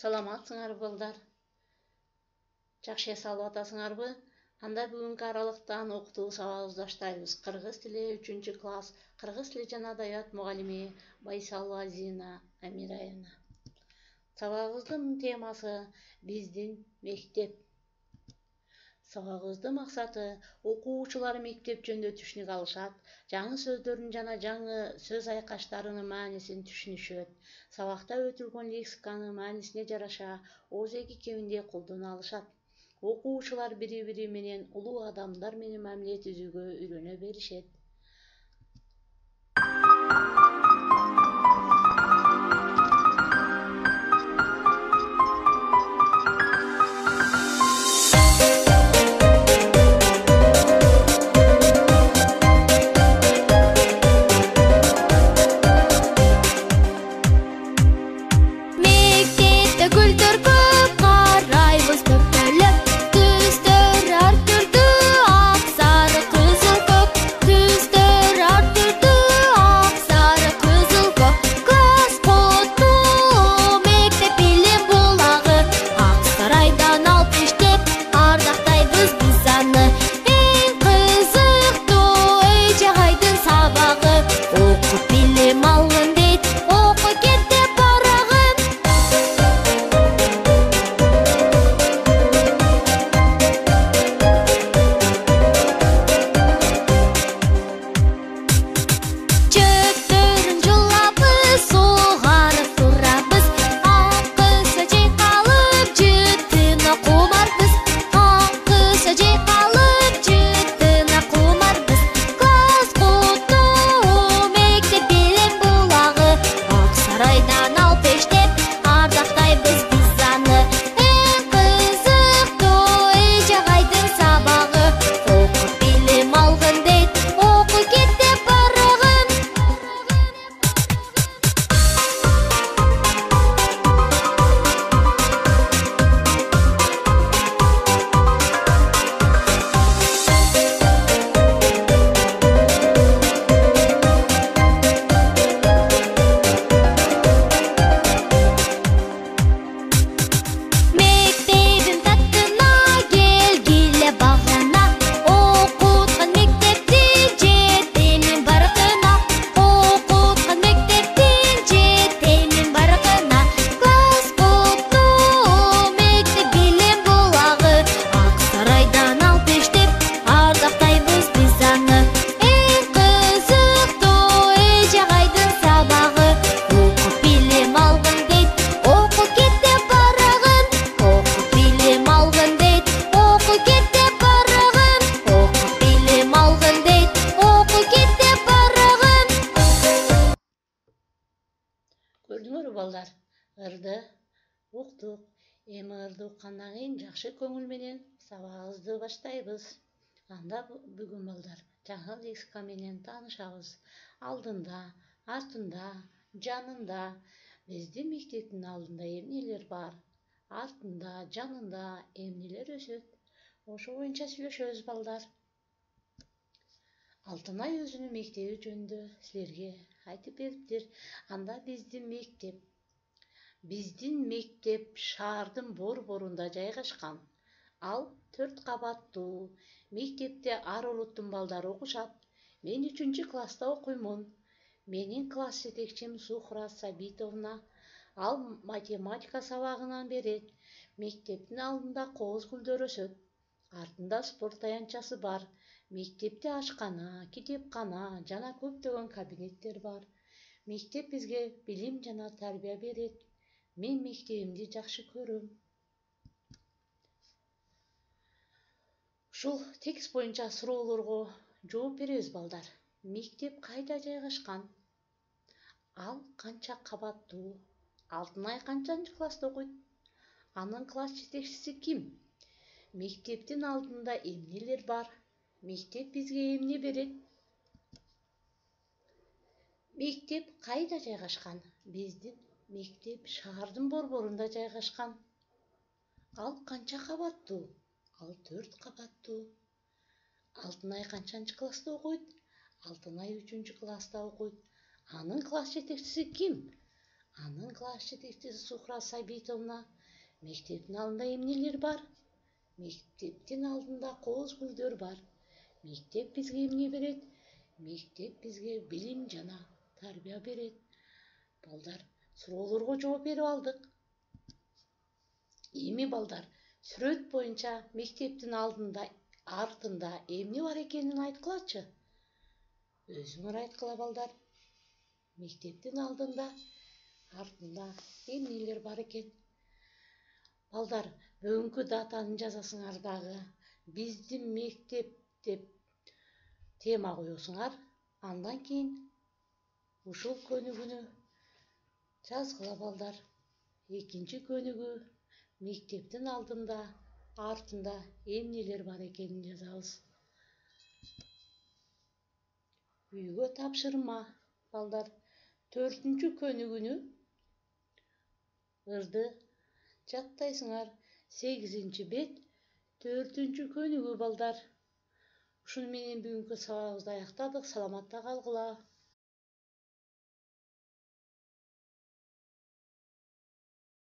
Саламатсыңар балдар. Жакшы салып атасыңарбы? Анда бүгүнкү аралыктан окутуу сабагыбызды баштайбыз. Кыргыз тили 3-класс, кыргыз тили жана адабият мугалими Байсалова Зина Амираевна. Сабагыбыздын темасы биздин мектеп. Сабагыбыздын максаты окуучулар мектеп жөнүндө түшүнүк алышат, жаңы сөздөрдүн жана жаңы сөз айкаштарынын маанисин түшүнүшөт. Сабакта өтүлгөн лексиканын маанисине жараша оозеги кебинде колдоно алышат. Окуучулар бири-бири менен улуу адамдар менен мамиле түзүүгө үйрөнө беришет. Көрдүңөрбү балдар? Ырды уктук. Эми ырды уккандан кийин жакшы көңүл менен сабагыбызды баштайбыз. Анда бүгүн балдар жаңы лексика менен таанышабыз. Алдында, артында, жанында. Биздин мектептин алдында эмнелер бар? Артында, жанында эмнелер өсөт? Ошо боюнча сүйлөшөбүз балдар. Алтынай өзүнүн мектеби жөнүндө силерге айтып бериптир. Анда биздин мектеп шаардын борборунда жайгашкан. Ал 4 кабаттуу. Мектепте ар улуттун балдары окушат. Мен 3-класста окуймун. Менин класс жетекчим Сухра Сабитовна. Ал математика сабагынан берет. Мектептин алдында кооз гүлдөр өсөт. Артында спорт таянчасы бар. Мектепте ашкана, китепкана жана көптөгөн кабинеттер бар. Мектеп бизге билим жана тарбия берет. Мен мектебимди жакшы көрөм. Ушул текст боюнча суроолорго жооп беребиз балдар. Мектеп кайда жайгашкан? Ал канча кабаттуу? Алтынай канчанчы класста окуйт? Анын класс жетекчиси ким? Мектептин алдында эмнелер бар? Мектеп бизге эмне берет? Мектеп кайда жайгашкан? Биздин мектеп шаардын борборунда жайгашкан. Ал канча кабаттуу? Ал 4 кабаттуу. Алтынай канчанчы класста окуйт? Алтынай 3-класста окуйт. Анын класс жетекчиси ким? Анын класс жетекчиси Сухра Сабитовна: мектептин алдында эмнелер бар? Мектептин алдында кооз гүлдөр бар. Мектеп бизге эмне берет? Мектеп бизге билим жана тарбия берет. Балдар, суроолорго жооп берип алдык. Эми балдар, сүрөт боюнча мектептин алдында, артында эмне бар экенин айткылачы. Өзүңөр айткыла балдар. Мектептин алдында, артында эмнелер бар экен? Балдар, бүгүнкү датаны жазасыңар дагы. Биздин мектеп деп тема коесуңар. Андан кийин ушул көнүгүүнү жазгыла балдар. Экинчи көнүгүү мектептин алдында, артында эмнелер бар экенин жазабыз. Үйгө тапшырма балдар. 4-чү көнүгүүнү ырды жаттайсыңар. 8-чи бет 4-чү көнүгүү балдар. Ушуну менен бүгүнкү сабагыбызды аяктадык. Саламатта калгыла.